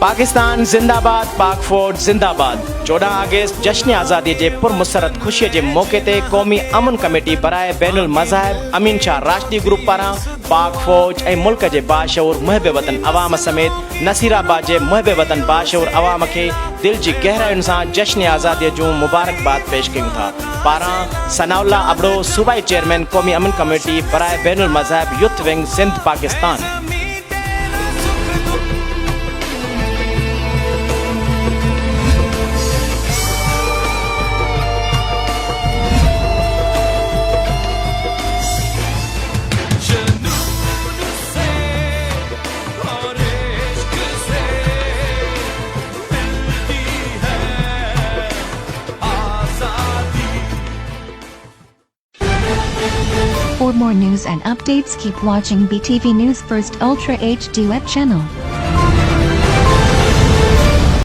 पाकिस्तान जिंदाबाद, पाक फौज जिंदाबाद। 14 अगस्त जश्न आज़ादी के पुरमसरत खुशी के मौके ते कौमी अमन कमेटी बराए बैनुल मज़ाहिब अमीन शाह राष्ट्रीय ग्रुप पारा पाक फौज ए मुल्क के बाशऊर मुहब वतन अवाम समेत नसीराबाद के मुहब वतन बाशऊर अवाम के दिल की गहराइन से जश्न आज़ादी जो मुबारकबाद पेश क्यों था। पारा सनाउल्ला अबड़ो सूबाई चेयरमैन कौमी अमन कमेटी बराए बैनुल मज़ाहिब youth wing Sindh Pakistan. For more news and updates, keep watching BTV News First Ultra HD web channel.